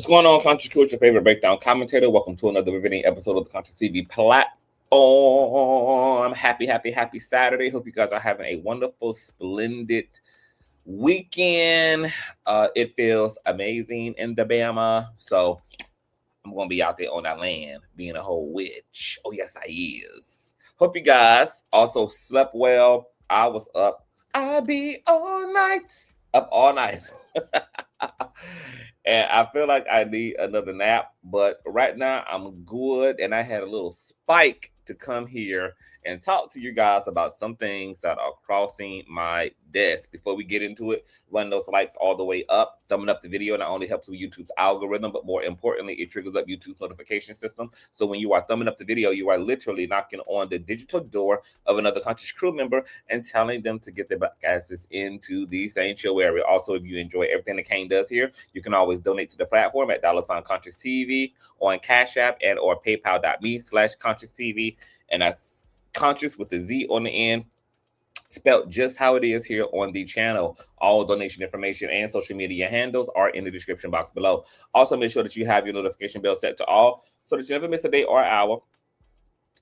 going on, Conscious Crew? It's your favorite breakdown commentator. Welcome to another riveting episode of the Consciouztv platform. Happy Saturday. Hope you guys are having a wonderful, splendid weekend. It feels amazing in the Bama. So I'm going to be out there on that land being a whole witch. Oh, yes, I is. Hope you guys also slept well. I was up. I be all night. Up all night. And I feel like I need another nap, but right now I'm good. And I had a little spike to come here and talk to you guys about some things that are crossing my desk. Before we get into it, run those likes all the way up. Thumbing up the video not only helps with YouTube's algorithm, but more importantly, it triggers up YouTube's notification system. So when you are thumbing up the video, you are literally knocking on the digital door of another Conscious crew member and telling them to get their asses into the St. Joe area. Also, if you enjoy everything that Kane does here, you can always donate to the platform at $Consciouztv on Cash App and or PayPal.me/Consciouztv. And that's Conscious with the Z on the end, spelled just how it is here on the channel. All donation information and social media handles are in the description box below. Also, make sure that you have your notification bell set to all so that you never miss a day or hour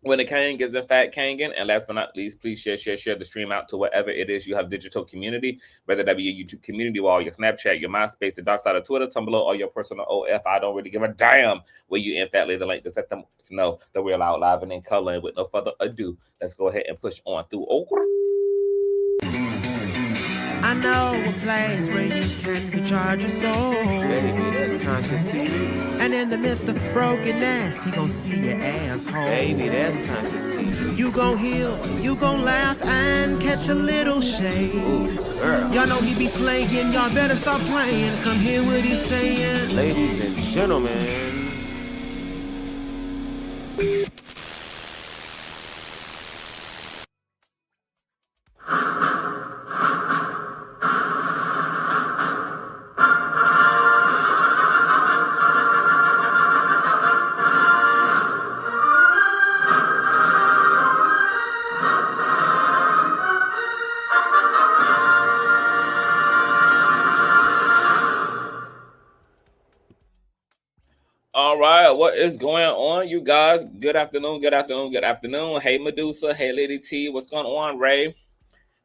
when the Kang is in fact Kangin. And last but not least, please share the stream out to wherever it is you have digital community, whether that be your YouTube community wall, your Snapchat, your MySpace, the dark side of Twitter, Tumblr, or your personal OF. I don't really give a damn where you in fact leave the link. Just let them know that we're allowed live and in color. And with no further ado, let's go ahead and push on through. I know a place where you can recharge your soul. Baby, that's Consciouztv. And in the midst of brokenness, he gon' see your asshole. Baby, that's Consciouztv. You gon' heal, you gon' laugh and catch a little shade. Ooh, girl. Y'all know he be slaying, y'all better stop playing. Come hear what he's saying. Ladies and gentlemen. All right, what is going on, you guys? Good afternoon. Hey, Medusa. Hey, Lady T. What's going on, Ray?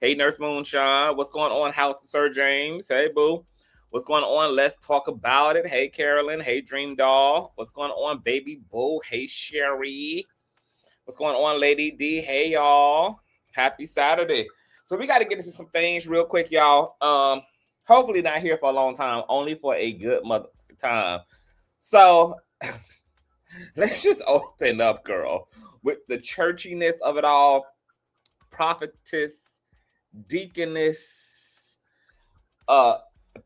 Hey, Nurse Moonshine. What's going on, House of Sir James? Hey, Boo. What's going on? Let's talk about it. Hey, Carolyn. Hey, Dream Doll. What's going on, Baby Boo? Hey, Sherry. What's going on, Lady D? Hey, y'all. Happy Saturday. So we got to get into some things real quick, y'all. Hopefully not here for a long time, only for a good mother time. So let's just open up, girl, with the churchiness of it all. Prophetess, deaconess,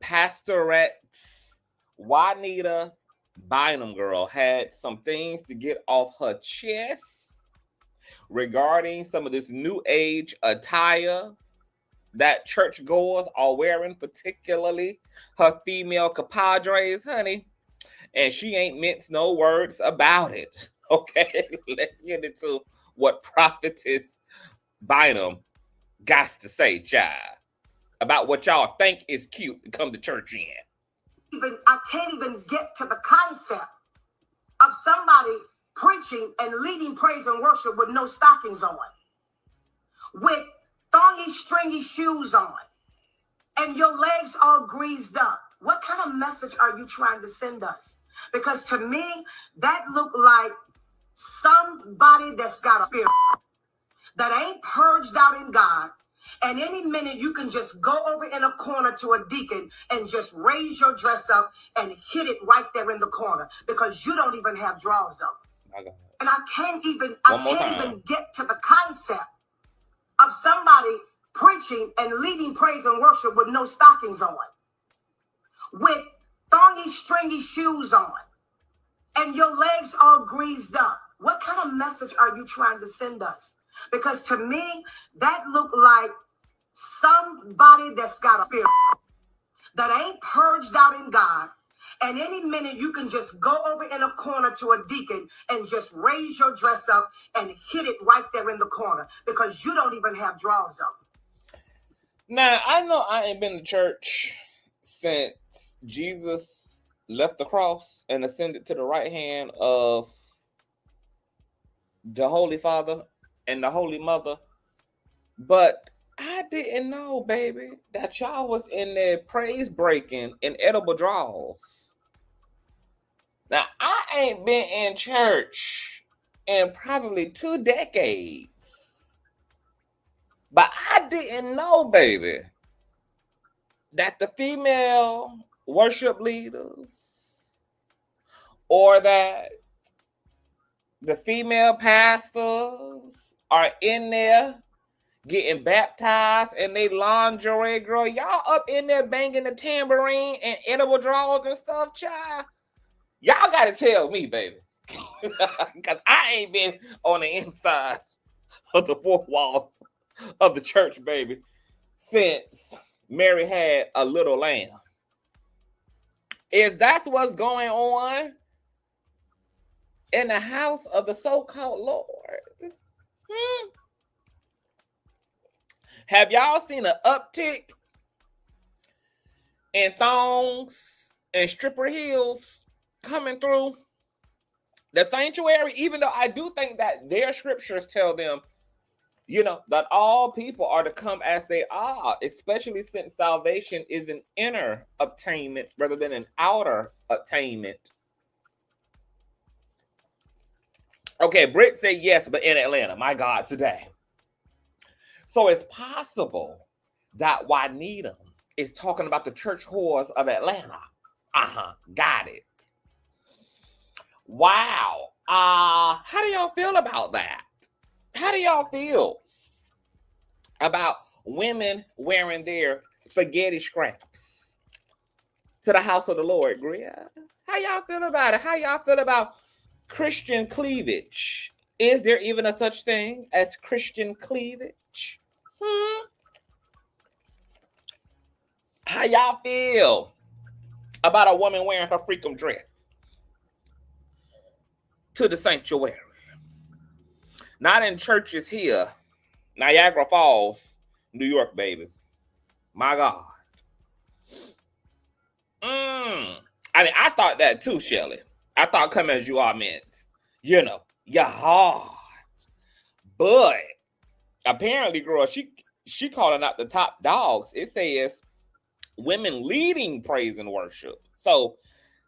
pastorette, Juanita Bynum, girl, had some things to get off her chest regarding some of this new age attire that churchgoers are wearing, particularly her female compadres, honey. And she ain't minced no words about it. Okay, let's get into what Prophetess Bynum got to say, child, about what y'all think is cute to come to church in. I can't even get to the concept of somebody preaching and leading praise and worship with no stockings on, with thongy, stringy shoes on, and your legs all greased up. What kind of message are you trying to send us? Because to me, that looked like somebody that's got a spirit that ain't purged out in God. And any minute you can just go over in a corner to a deacon and just raise your dress up and hit it right there in the corner because you don't even have drawers on. And I can't even get to the concept of somebody preaching and leading praise and worship with no stockings on, with thongy, stringy shoes on, and your legs all greased up. What kind of message are you trying to send us? Because to me, that looked like somebody that's got a spirit that ain't purged out in God. And any minute you can just go over in a corner to a deacon and just raise your dress up and hit it right there in the corner because you don't even have drawers on. Now, I know I ain't been to church since Jesus left the cross and ascended to the right hand of the Holy Father and the Holy Mother. But I didn't know, baby, that y'all was in there praise breaking and edible draws. Now, I ain't been in church in probably 2 decades. But I didn't know, baby, that the female worship leaders or that the female pastors are in there getting baptized in they lingerie, girl. Y'all up in there banging the tambourine and edible draws and stuff, child. Y'all gotta tell me, baby. Because I ain't been on the inside of the 4 walls of the church, baby, since Mary had a little lamb. If that's what's going on in the house of the so-called Lord, have y'all seen an uptick in thongs and stripper heels coming through the sanctuary? Even though I do think that their scriptures tell them, you know, that all people are to come as they are, especially since salvation is an inner attainment rather than an outer attainment. Okay, Britt said yes, but in Atlanta, my God, today. So it's possible that Juanita is talking about the church whores of Atlanta. Got it. Wow. How do y'all feel about that? How do y'all feel about women wearing their spaghetti scraps to the house of the Lord, Greer? How y'all feel about it? How y'all feel about Christian cleavage? Is there even a such thing as Christian cleavage? How y'all feel about a woman wearing her freakum dress to the sanctuary? Not in churches here. Niagara Falls, New York, baby. My God. I mean, I thought that too, Shelly. I thought come as you are meant, you know, your heart. But apparently, girl, she calling out the top dogs. It says women leading praise and worship. So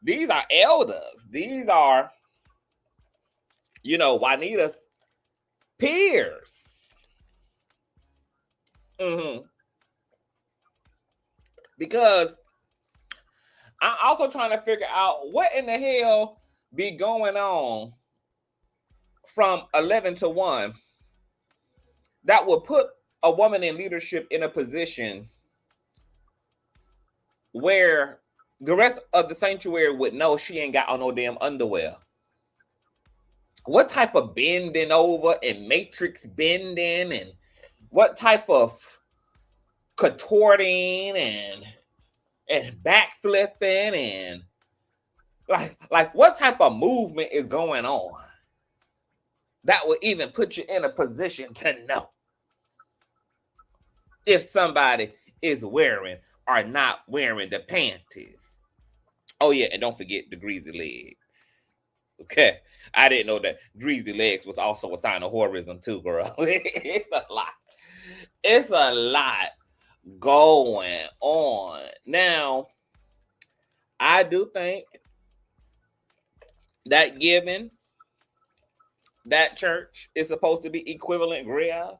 these are elders. These are, you know, Juanita's peers. Because I'm also trying to figure out what in the hell be going on from 11 to 1 that would put a woman in leadership in a position where the rest of the sanctuary would know she ain't got on no damn underwear. What type of bending over and matrix bending and what type of contorting and backflipping and like what type of movement is going on that would even put you in a position to know if somebody is wearing or not wearing the panties? Oh yeah, and don't forget the greasy legs. Okay, I didn't know that greasy legs was also a sign of whorism too, girl. It's a lot. It's a lot going on. Now, I do think that given that church is supposed to be equivalent, Greer,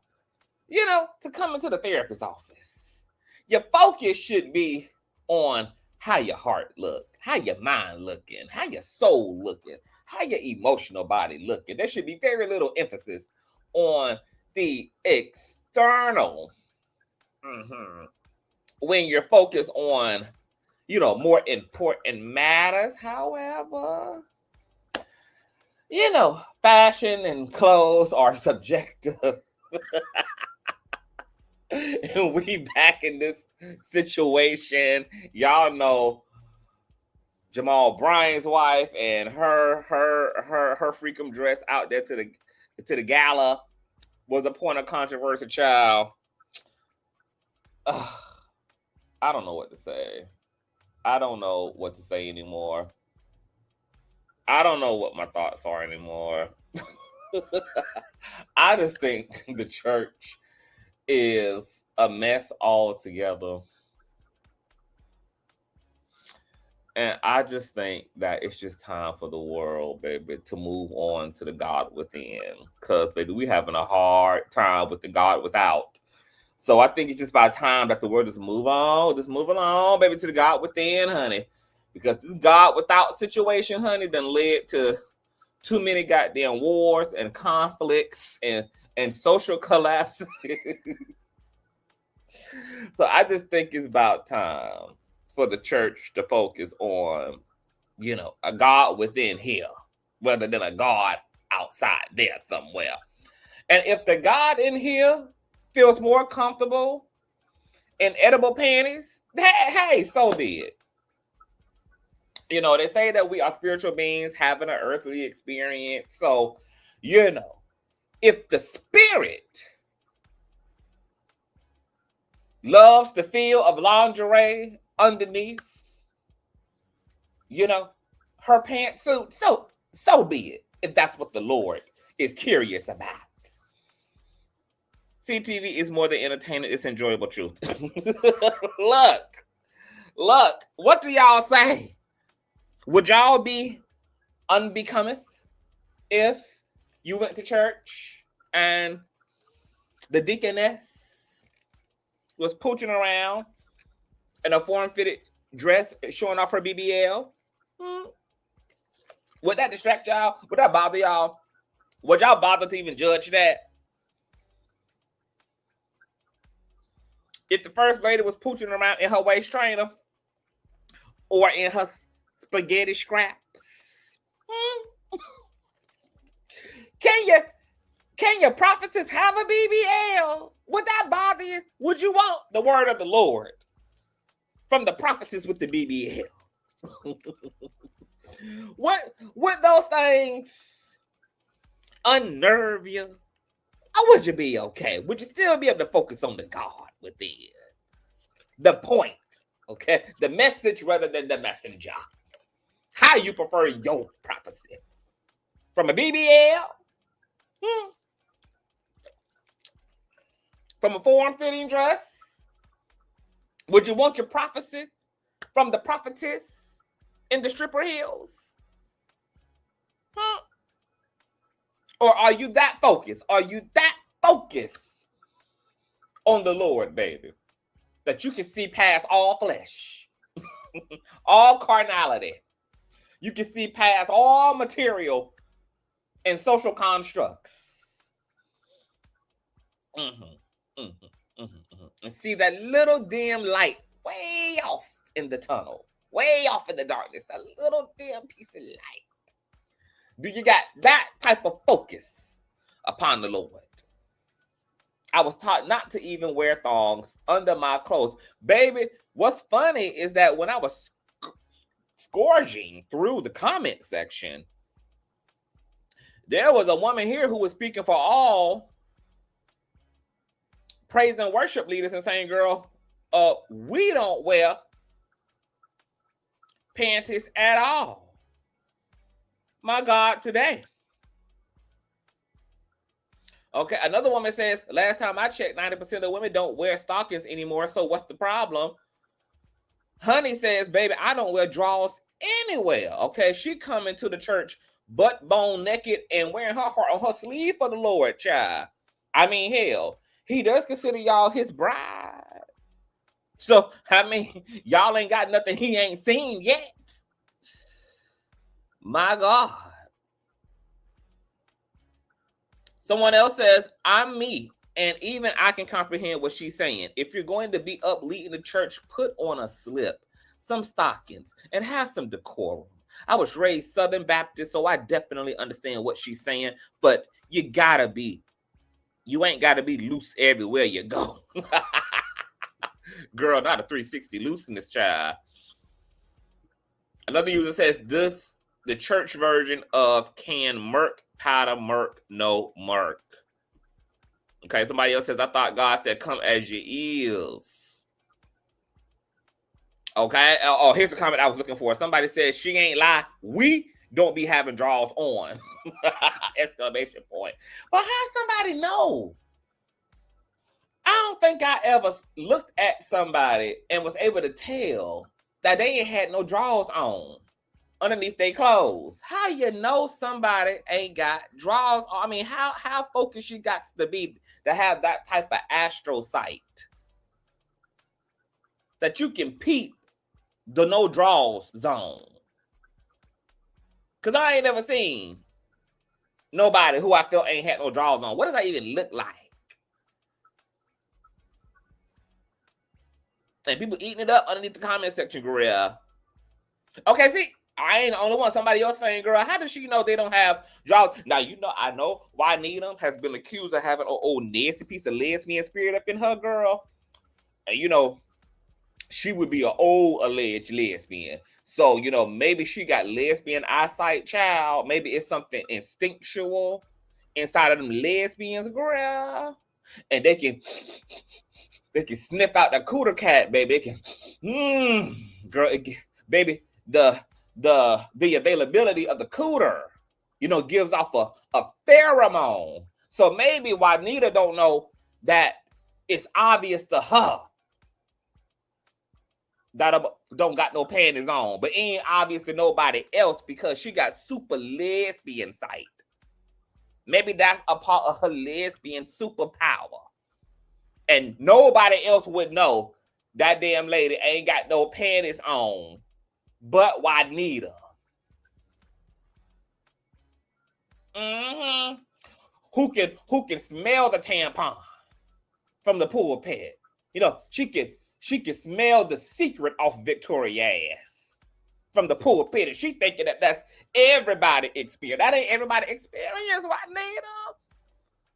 you know, to come into the therapist's office, your focus should be on how your heart look, how your mind looking, how your soul looking, how your emotional body looking. There should be very little emphasis on the external when you're focused on, you know, more important matters. However, you know, fashion and clothes are subjective. And we back in this situation. Y'all know Jamal Bryant's wife and her freakum dress out there to the gala was a point of controversy, child. I don't know what to say. I don't know what to say anymore. I don't know what my thoughts are anymore. I just think the church is a mess altogether. And I just think that it's just time for the world, baby, to move on to the God within. Because, baby, we having a hard time with the God without. So I think it's just about time that the world just move on. Just move along, baby, to the God within, honey. Because this God without situation, honey, done led to too many goddamn wars and conflicts and social collapse. So I just think it's about time for the church to focus on, a God within here rather than a God outside there somewhere. And if the God in here feels more comfortable in edible panties, hey, so be it. They say that we are spiritual beings having an earthly experience. So, if the spirit loves the feel of lingerie underneath, her pantsuit, so be it, if that's what the Lord is curious about. CTV is more than entertainment, it's enjoyable truth. Look, what do y'all say? Would y'all be unbecometh if you went to church and the deaconess was pooching around in a form-fitted dress showing off her BBL? Would that distract y'all? Would that bother y'all? Would y'all bother to even judge that? If the first lady was pooching around in her waist trainer or in her spaghetti scraps, can your prophetess have a BBL? Would that bother you? Would you want the word of the Lord from the prophetess with the BBL? Would those things unnerve you? Or would you be okay? Would you still be able to focus on the God within? The point, okay? The message rather than the messenger. How you prefer your prophecy? From a BBL? From a form-fitting dress? Would you want your prophecy from the prophetess in the stripper heels? Or are you that focused? Are you that focused on the Lord, baby, that you can see past all flesh, all carnality? You can see past all material and social constructs. And see that little dim light way off in the tunnel, way off in the darkness, that little dim piece of light. Do you got that type of focus upon the Lord? I was taught not to even wear thongs under my clothes. Baby, what's funny is that when I was scourging through the comment section, there was a woman here who was speaking for all praise and worship leaders and saying, girl, we don't wear panties at all. My God, today. Okay, another woman says, last time I checked, 90% of women don't wear stockings anymore, so what's the problem? Honey says, baby, I don't wear drawers anywhere. Okay, she coming to the church butt bone naked and wearing her heart on her sleeve for the Lord, child. I mean, hell, he does consider y'all his bride. So, I mean, y'all ain't got nothing he ain't seen yet. My God. Someone else says, I'm me, and even I can comprehend what she's saying. If you're going to be up leading the church, put on a slip, some stockings, and have some decorum. I was raised Southern Baptist, so I definitely understand what she's saying, but you ain't got to be loose everywhere you go. Girl, not a 360 looseness, child. Another user says, this the church version of can murk, powder murk, no murk. Okay, somebody else says, I thought God said, come as you is. Okay. Oh, here's the comment I was looking for. Somebody said she ain't lie. We don't be having draws on. Exclamation point. But how somebody know? I don't think I ever looked at somebody and was able to tell that they ain't had no drawers on underneath their clothes. How you know somebody ain't got drawers on? I mean, how focused you got to be to have that type of astro sight that you can peep the no draws zone? Because I ain't never seen nobody who I felt ain't had no drawers on. What does that even look like? And people eating it up underneath the comment section, girl. Okay, see, I ain't the only one. Somebody else saying, girl, how does she know they don't have drawers? Now, you know, I know Juanita has been accused of having an old nasty piece of lesbian spirit up in her, girl. And, you know, she would be an old alleged lesbian. So, you know, maybe she got lesbian eyesight, child. Maybe it's something instinctual inside of them lesbians, girl. And they can sniff out the cooter cat, baby. They can, girl, baby, the availability of the cooter, you know, gives off a pheromone. So maybe Juanita don't know that it's obvious to her that I don't got no panties on, but ain't obvious to nobody else because she got super lesbian sight. Maybe that's a part of her lesbian superpower. And nobody else would know that damn lady ain't got no panties on but Juanita. Who can smell the tampon from the pulpit? You know, she can smell the secret off Victoria's ass from the pulpit, and she thinking that that's everybody experience. That ain't everybody experience, Juanita.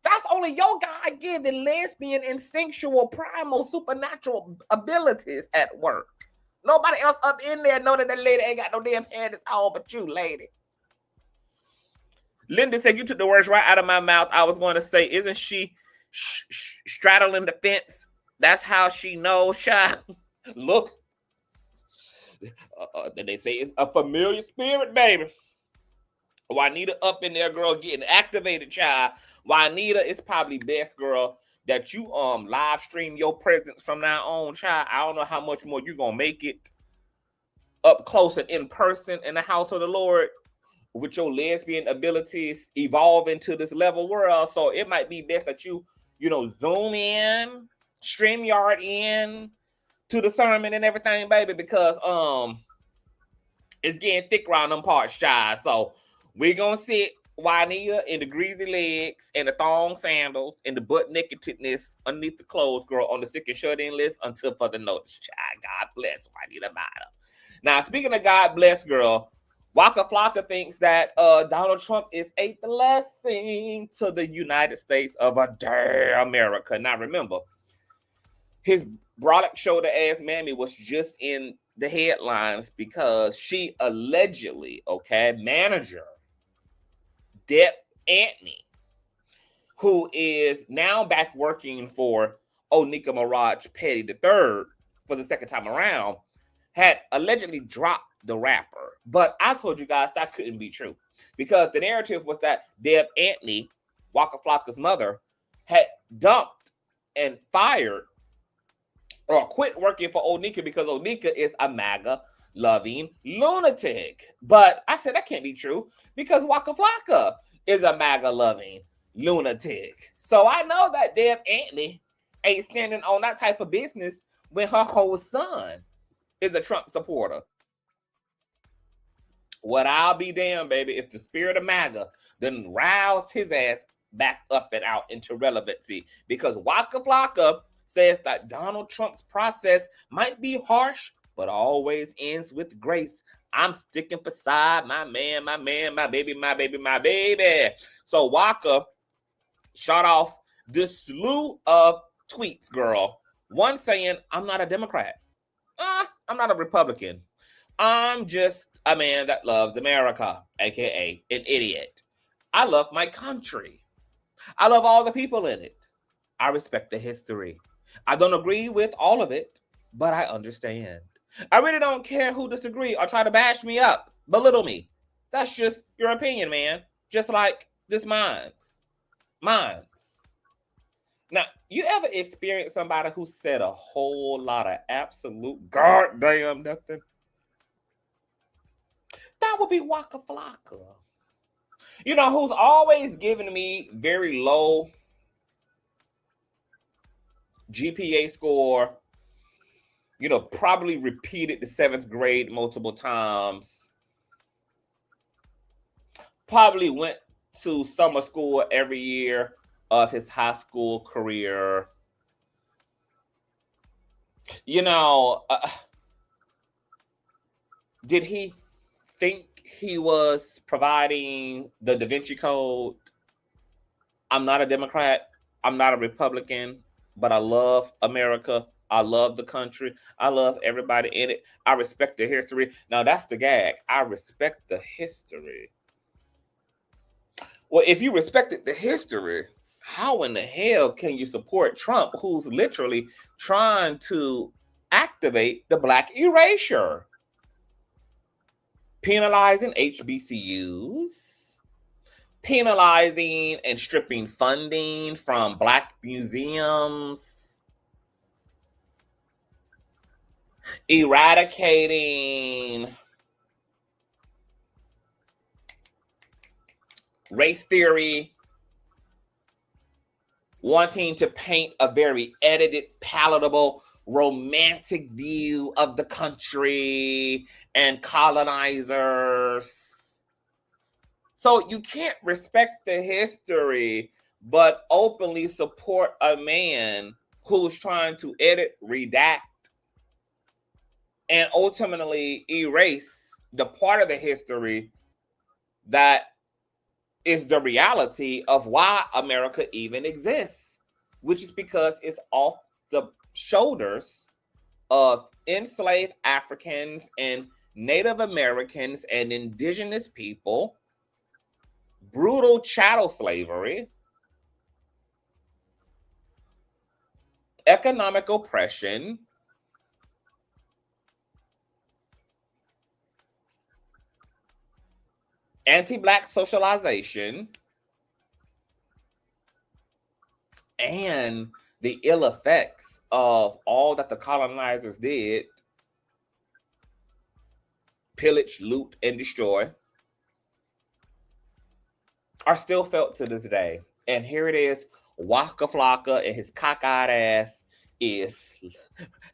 That's only your God-given lesbian instinctual primal supernatural abilities at work. Nobody else up in there know that lady ain't got no damn panties on but you, lady. Linda said, you took the words right out of my mouth. I was going to say, isn't she straddling the fence? That's how she knows, child. Look. They say it's a familiar spirit, baby. Juanita up in there, girl, getting activated, child. Juanita is probably best, girl, that you live stream your presence from now on, child. I don't know how much more you gonna make it up close and in person in the house of the Lord with your lesbian abilities evolve into this level world. So it might be best that you know, zoom in, StreamYard in to the sermon and everything, baby, because it's getting thick around them parts, child. So we're gonna sit Juanita in the greasy legs and the thong sandals and the butt nakedness underneath the clothes, girl, on the sick and shut-in list until further notice, child. God bless Juanita Bynum. Now, speaking of God bless, girl, Waka Flocka thinks that Donald Trump is a blessing to the United States of America. Now, remember, his brolic shoulder-ass mammy was just in the headlines because she allegedly, manager Deb Antony, who is now back working for Nicki Minaj Petty III for the second time around, had allegedly dropped the rapper. But I told you guys that couldn't be true because the narrative was that Deb Antony, Waka Flocka's mother, had dumped and fired or quit working for Onika because Onika is a MAGA-loving lunatic. But I said that can't be true because Waka Flocka is a MAGA-loving lunatic. So I know that Deb Antony ain't standing on that type of business when her whole son is a Trump supporter. What I'll be damned, baby, if the spirit of MAGA then roused his ass back up and out into relevancy, because Waka Flocka says that Donald Trump's process might be harsh, but always ends with grace. I'm sticking beside my man, my baby, my baby, my baby. So Waka shot off this slew of tweets, girl. One saying, I'm not a Democrat. I'm not a Republican. I'm just a man that loves America, aka an idiot. I love my country. I love all the people in it. I respect the history. I don't agree with all of it, but I understand. I really don't care who disagree or try to bash me up, belittle me. That's just your opinion, man. Just like this mine's. Now, you ever experienced somebody who said a whole lot of absolute goddamn nothing? That would be Waka Flocka. You know, who's always giving me very low GPA score. You know, probably repeated the 7th grade multiple times. Probably went to summer school every year of his high school career. You know, did he think he was providing the Da Vinci Code? I'm not a Democrat. I'm not a Republican, but I love America. I love the country. I love everybody in it. I respect the history. Now, that's the gag. I respect the history. Well, if you respected the history, how in the hell can you support Trump, who's literally trying to activate the Black erasure? Penalizing HBCUs, penalizing and stripping funding from Black museums, eradicating race theory, wanting to paint a very edited, palatable, romantic view of the country and colonizers. So you can't respect the history, but openly support a man who's trying to edit, redact, and ultimately erase the part of the history that is the reality of why America even exists, which is because it's off the shoulders of enslaved Africans and Native Americans and indigenous people, brutal chattel slavery, economic oppression, anti-Black socialization, and the ill effects of all that the colonizers did, pillage, loot, and destroy, are still felt to this day. And here it is, Waka Flocka and his cockeyed ass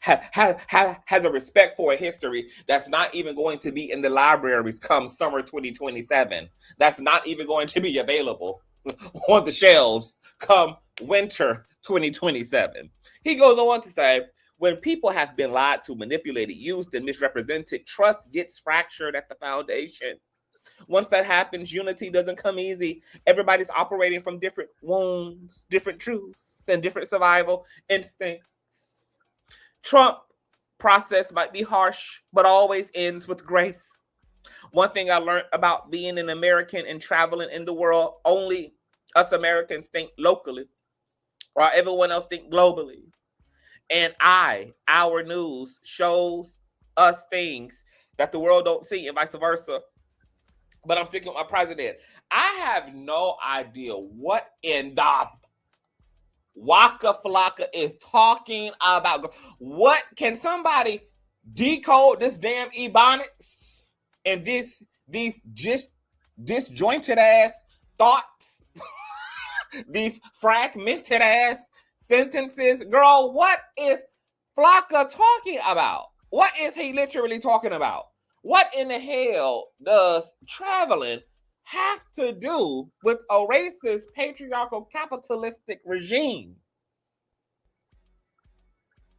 has a respect for a history that's not even going to be in the libraries come summer 2027. That's not even going to be available on the shelves come winter 2027. He goes on to say, when people have been lied to, manipulated, used, and misrepresented, trust gets fractured at the foundation. Once that happens, unity doesn't come easy. Everybody's operating from different wounds, different truths, and different survival instincts. Trump process might be harsh, but always ends with grace. One thing I learned about being an American and traveling in the world, only us Americans think locally, while everyone else think globally. And our news shows us things that the world don't see and vice versa. But I'm sticking with my president. I have no idea what in the Waka Flocka is talking about. What can somebody decode this damn ebonics and these just disjointed ass thoughts, these fragmented ass sentences? Girl, what is Flocka talking about? What is he literally talking about? What in the hell does traveling have to do with a racist, patriarchal, capitalistic regime?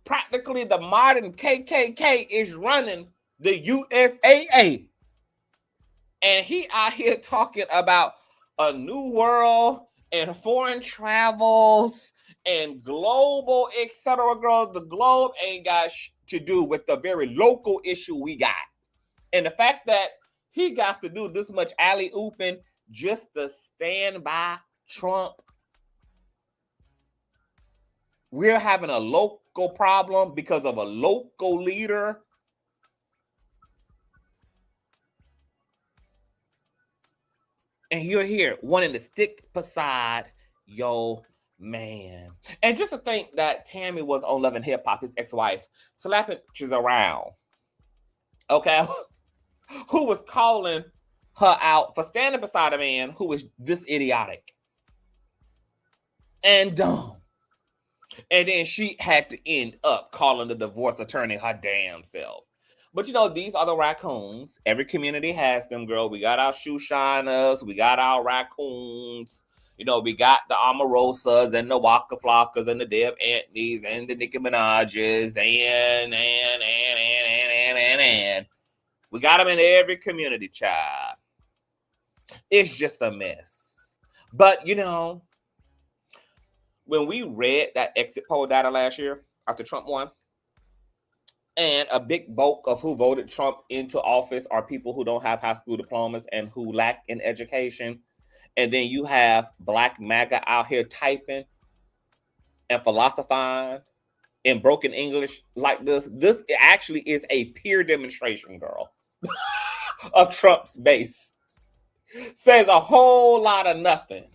Practically, the modern KKK is running the USAA. And he out here talking about a new world and foreign travels and global, etc. Girl, the globe ain't got to do with the very local issue we got. And the fact that he got to do this much alley-ooping just to stand by Trump. We're having a local problem because of a local leader And you're here wanting to stick beside your man. And just to think that Tammy was on Love and Hip Hop, his ex-wife, slapping pictures around, okay, who was calling her out for standing beside a man who was this idiotic and dumb. And then she had to end up calling the divorce attorney her damn self. But you know, these are the raccoons. Every community has them, girl. We got our shoe shiners. We got our raccoons. You know, we got the Omarosas and the Waka Flockas and the Deb Anthony's and the Nicki Minaj's and. We got them in every community, child. It's just a mess. But, you know, when we read that exit poll data last year after Trump won, and a big bulk of who voted Trump into office are people who don't have high school diplomas and who lack in education. And then you have Black MAGA out here typing and philosophizing in broken English like this. This actually is a peer demonstration, girl, of Trump's base. Says a whole lot of nothing.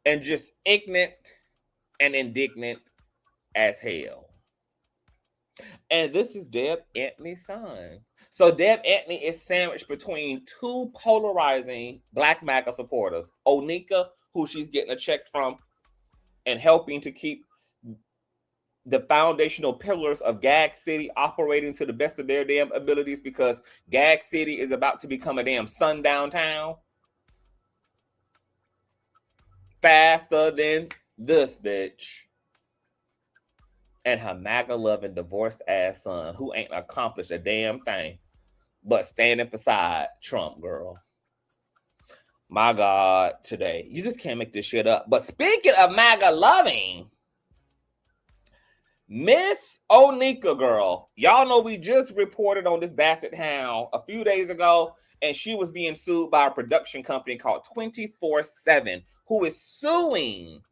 And just ignorant and indignant as hell. And this is Deb Anthony's son. So Deb Anthony is sandwiched between two polarizing Black MAGA supporters. Onika, who she's getting a check from and helping to keep the foundational pillars of Gag City operating to the best of their damn abilities, because Gag City is about to become a damn sundown town. Faster than this bitch. And her MAGA-loving, divorced-ass son, who ain't accomplished a damn thing but standing beside Trump, girl. My God, today. You just can't make this shit up. But speaking of MAGA-loving, Miss Onika, girl. Y'all know we just reported on this basset hound a few days ago, and she was being sued by a production company called 24/7, who is suing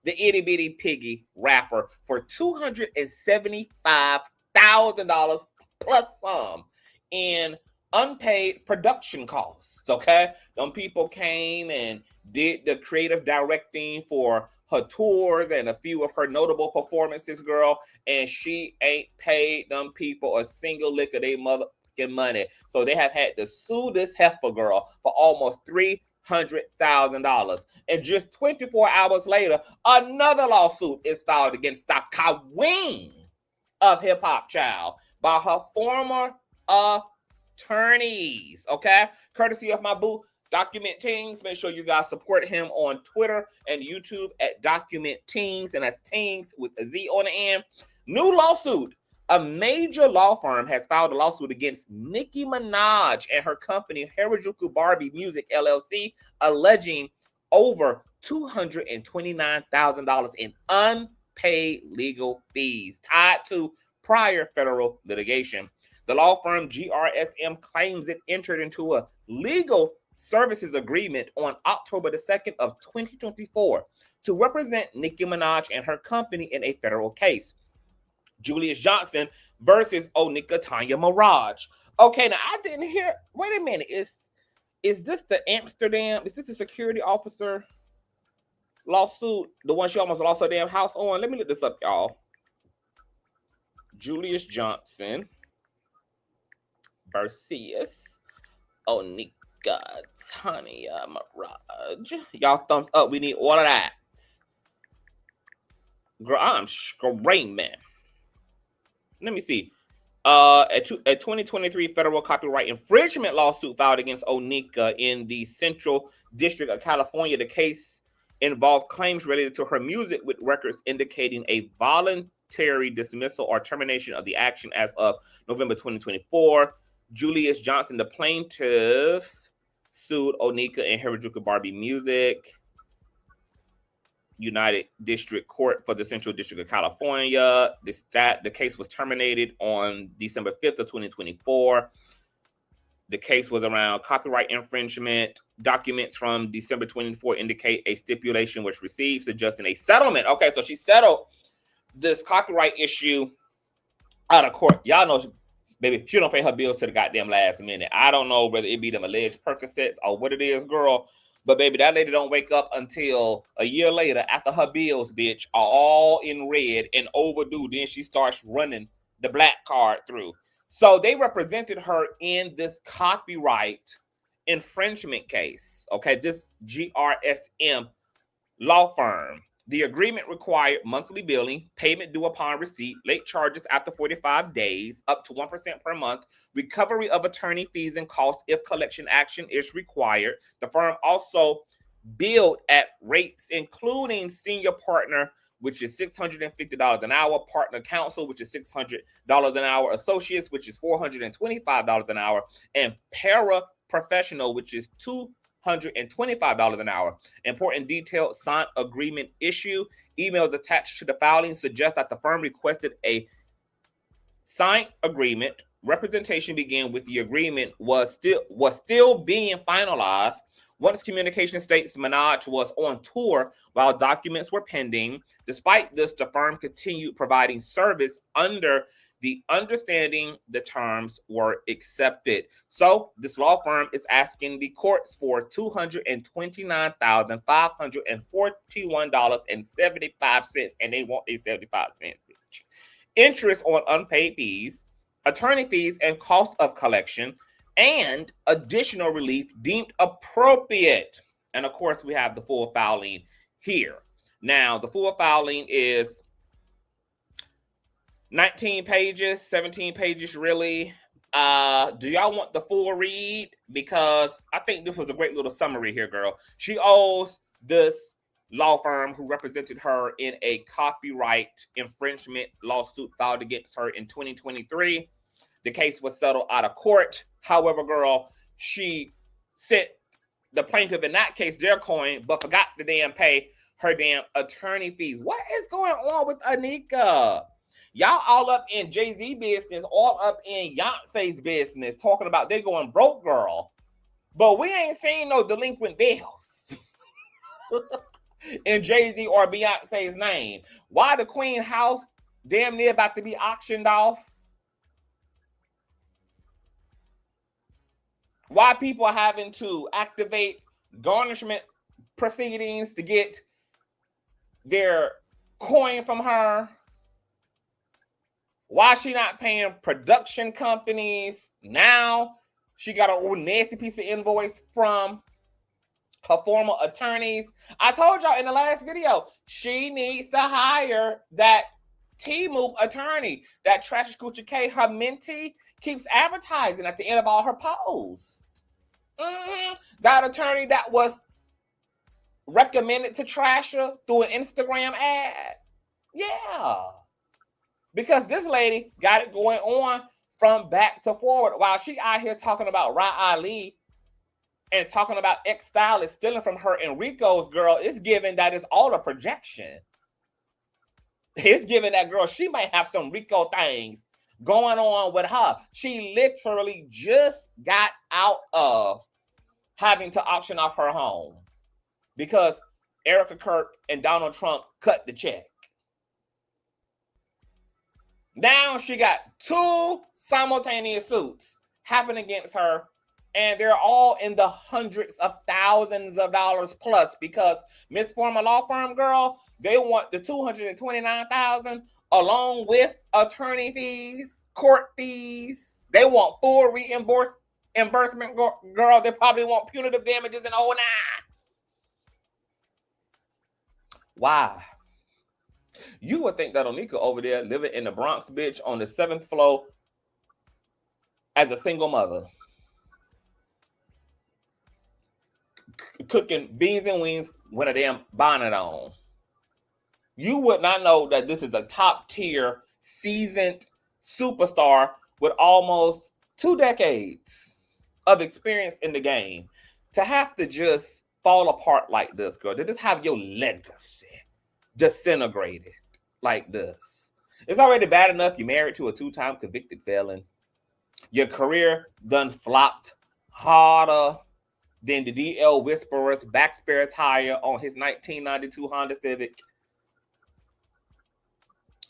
the itty bitty piggy rapper for $275,000 plus some in unpaid production costs. Okay, them people came and did the creative directing for her tours and a few of her notable performances, girl, and she ain't paid them people a single lick of their motherfucking money. So they have had to sue this heifer, girl, for almost $300,000. And just 24 hours later, another lawsuit is filed against the queen of hip hop, child, by her former attorneys. Okay, courtesy of my boo Document Tings. Make sure you guys support him on Twitter and YouTube at Document Tings, and that's Tings with a Z on the end. New lawsuit. A major law firm has filed a lawsuit against Nicki Minaj and her company, Harajuku Barbie Music LLC, alleging over $229,000 in unpaid legal fees tied to prior federal litigation. The law firm GRSM claims it entered into a legal services agreement on October the 2nd of 2024 to represent Nicki Minaj and her company in a federal case, Julius Johnson versus Onika Tanya Mirage. Okay, now I didn't hear. Wait a minute. Is this the Amsterdam? Is this a security officer lawsuit? The one she almost lost her damn house on? Let me look this up, y'all. Julius Johnson versus Onika Tanya Mirage. Y'all thumbs up. We need all of that. Girl, I'm screaming. Let me see. A 2023 federal copyright infringement lawsuit filed against Onika in the Central District of California. The case involved claims related to her music, with records indicating a voluntary dismissal or termination of the action as of November 2024. Julius Johnson, the plaintiff, sued Onika and Harajuku Barbie Music United District Court for the Central District of California. The case was terminated on December 5th of 2024. The case was around copyright infringement. Documents from December 24 indicate a stipulation was received suggesting a settlement. Okay, so she settled this copyright issue out of court. Y'all know Baby, she don't pay her bills to the goddamn last minute. I don't know whether it be them alleged Percocets or what it is, girl. But baby, that lady don't wake up until a year later after her bills, bitch, are all in red and overdue. Then she starts running the black card through. So they represented her in this copyright infringement case. Okay, this GRSM law firm. The agreement required monthly billing, payment due upon receipt, late charges after 45 days, up to 1% per month, recovery of attorney fees and costs if collection action is required. The firm also billed at rates including senior partner, which is $650 an hour, partner counsel, which is $600 an hour, associates, which is $425 an hour, and paraprofessional, which is $225 an hour. Important detailed signed agreement issue. Emails attached to the filing suggest that the firm requested a signed agreement. Representation began with the agreement was still being finalized. Once communication states Minaj was on tour while documents were pending. Despite this, the firm continued providing service under the understanding the terms were accepted. So this law firm is asking the courts for $229,541.75, and they want a 75 cents. Interest on unpaid fees, attorney fees, and cost of collection, and additional relief deemed appropriate. And of course, we have the full filing here. Now, the full filing is 19 pages, 17 pages, really. Do y'all want the full read? Because I think this was a great little summary here, girl. She owes this law firm who represented her in a copyright infringement lawsuit filed against her in 2023. The case was settled out of court. However, girl, she sent the plaintiff in that case their coin, but forgot to damn pay her damn attorney fees. What is going on with Anika? Y'all all up in Jay-Z business, all up in Beyonce's business, talking about they going broke, girl. But we ain't seen no delinquent bills in Jay-Z or Beyonce's name. Why the Queen house damn near about to be auctioned off? Why people are having to activate garnishment proceedings to get their coin from her? Why she not paying production companies? Now she got a nasty piece of invoice from her former attorneys. I told y'all in the last video, she needs to hire that T-Move attorney, that Trashy Coochie K, her mentee, keeps advertising at the end of all her posts. That attorney that was recommended to Trasher through an Instagram ad. Yeah. Because this lady got it going on from back to forward. While she out here talking about Ra Ali and talking about ex-stylist stealing from her and Rico's, girl, it's given that it's all a projection. It's given that, girl, she might have some Rico things going on with her. She literally just got out of having to auction off her home because Erica Kirk and Donald Trump cut the check. Now she got 2 simultaneous suits happening against her, and they're all in the hundreds of thousands of dollars plus because Miss Former Law Firm, girl, they want the $229,000 along with attorney fees, court fees. They want full reimbursement, girl. They probably want punitive damages and all that. Why? You would think that Onika over there living in the Bronx, bitch, on the 7th floor as a single mother, cooking beans and wings with a damn bonnet on. You would not know that this is a top tier, seasoned superstar with almost 2 decades of experience in the game to have to just fall apart like this, girl. To just have your legacy disintegrated like this. It's already bad enough you're married to a 2-time convicted felon. Your career done flopped harder than the DL Whisperer's back spare tire on his 1992 Honda Civic.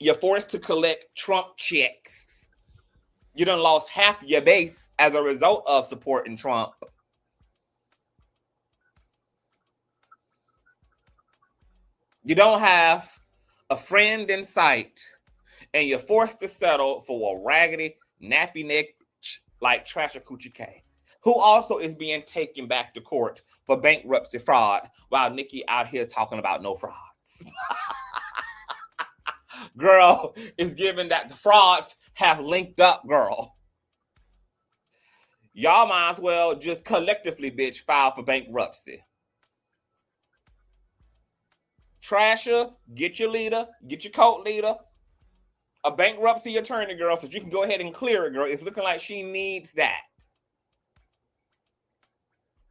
You're forced to collect Trump checks You done lost half your base as a result of supporting Trump. You don't have a friend in sight, and you're forced to settle for a raggedy, nappy neck like Trasher Coochie K, who also is being taken back to court for bankruptcy fraud while Nicki out here talking about no frauds. Girl is giving that the frauds have linked up, girl. Y'all might as well just collectively, bitch, file for bankruptcy. Trasher, get your leader, get your cult leader, a bankruptcy attorney, girl, so you can go ahead and clear it, girl. It's looking like she needs that.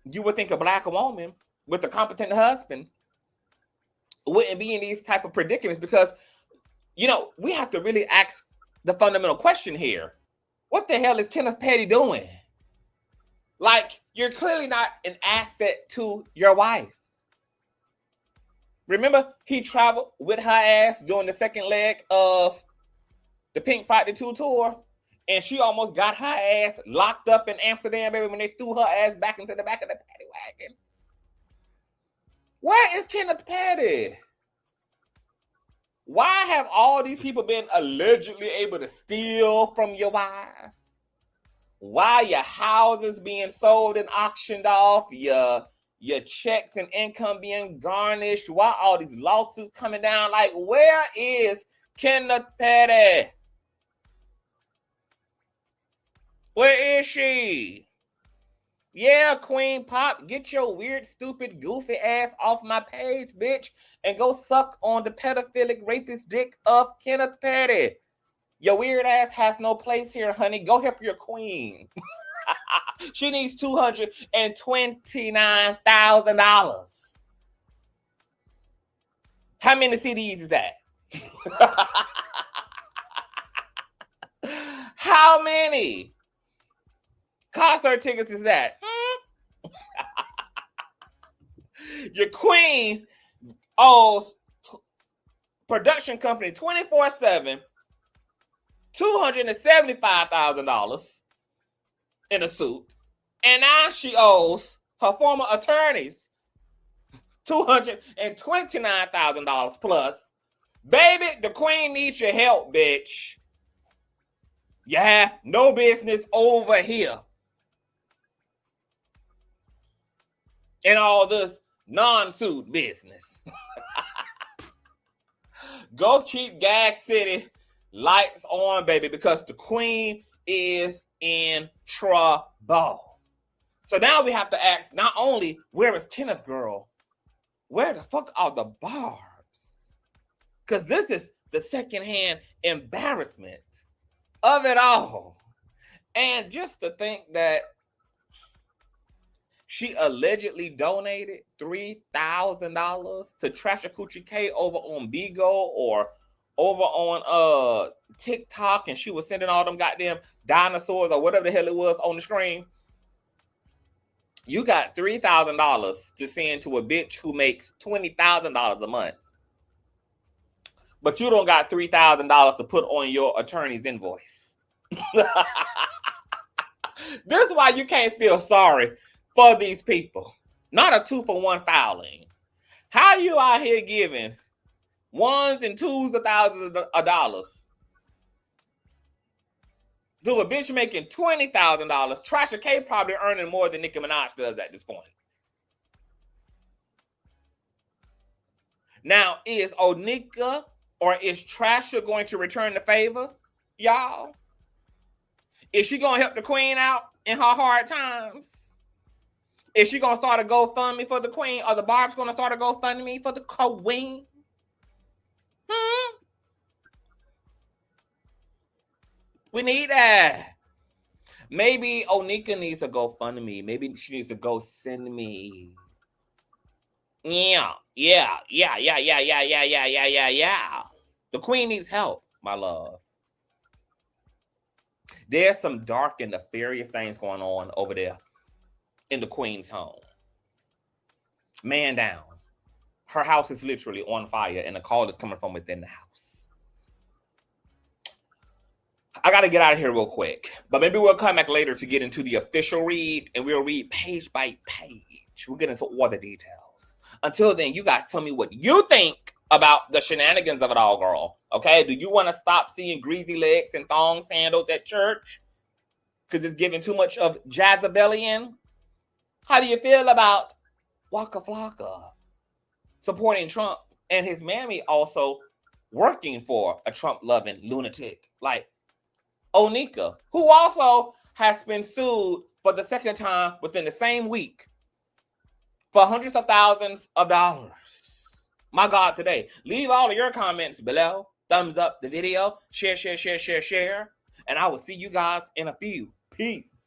You would think a black woman with a competent husband wouldn't be in these type of predicaments because, you know, we have to really ask the fundamental question here. What the hell is Kenneth Petty doing? Like, you're clearly not an asset to your wife. Remember, he traveled with her ass during the second leg of the Pink 52 tour, and she almost got her ass locked up in Amsterdam, baby, when they threw her ass back into the back of the paddy wagon. Where is Kenneth Petty? Why have all these people been allegedly able to steal from your wife? Why your houses being sold and auctioned off? Your checks and income being garnished? Why all these lawsuits coming down? Like, where is Kenneth Petty? Where is she? Yeah, Queen Pop, get your weird, stupid, goofy ass off my page, bitch, and go suck on the pedophilic rapist dick of Kenneth Petty. Your weird ass has no place here, honey. Go help your queen. She needs $229,000. How many CDs is that? How many concert tickets is that? Your queen owes production company 24/7 $275,000 in a suit, and now she owes her former attorneys $229,000 plus. Baby, the queen needs your help, bitch. You have no business over here in all this non-suit business. Go keep Gag City lights on, baby, because the queen is in trouble. So now we have to ask, not only where is Kenneth girl, where the fuck are the barbs? Because this is the secondhand embarrassment of it all. And just to think that she allegedly donated $3,000 to Trasher Coochie K over on Bigo or over on TikTok, and she was sending all them goddamn dinosaurs or whatever the hell it was on the screen. You got $3,000 to send to a bitch who makes $20,000 a month, but you don't got $3,000 to put on your attorney's invoice. This is why you can't feel sorry for these people. Not a 2-for-1 filing. How you out here giving ones and twos of thousands of dollars to a bitch making $20,000? Trasher K probably earning more than Nicki Minaj does at this point. Now, is Onika or is Trasher going to return the favor, y'all? Is she going to help the queen out in her hard times? Is she going to start a GoFundMe for the queen, or the Barb's going to start a GoFundMe for the queen? We need that. Maybe Onika needs a GoFundMe. Maybe she needs to go send me. Yeah. The queen needs help, my love. There's some dark and nefarious things going on over there in the queen's home. Man down. Her house is literally on fire, and the call is coming from within the house. I got to get out of here real quick, but maybe we'll come back later to get into the official read, and we'll read page by page. We'll get into all the details. Until then, you guys tell me what you think about the shenanigans of it all, girl. Okay? Do you want to stop seeing greasy legs and thong sandals at church because it's giving too much of Jezebelian? How do you feel about Waka Flocka supporting Trump and his mammy also working for a Trump-loving lunatic like Onika, who also has been sued for the second time within the same week for hundreds of thousands of dollars? My God, today. Leave all of your comments below. Thumbs up the video. Share. And I will see you guys in a few. Peace.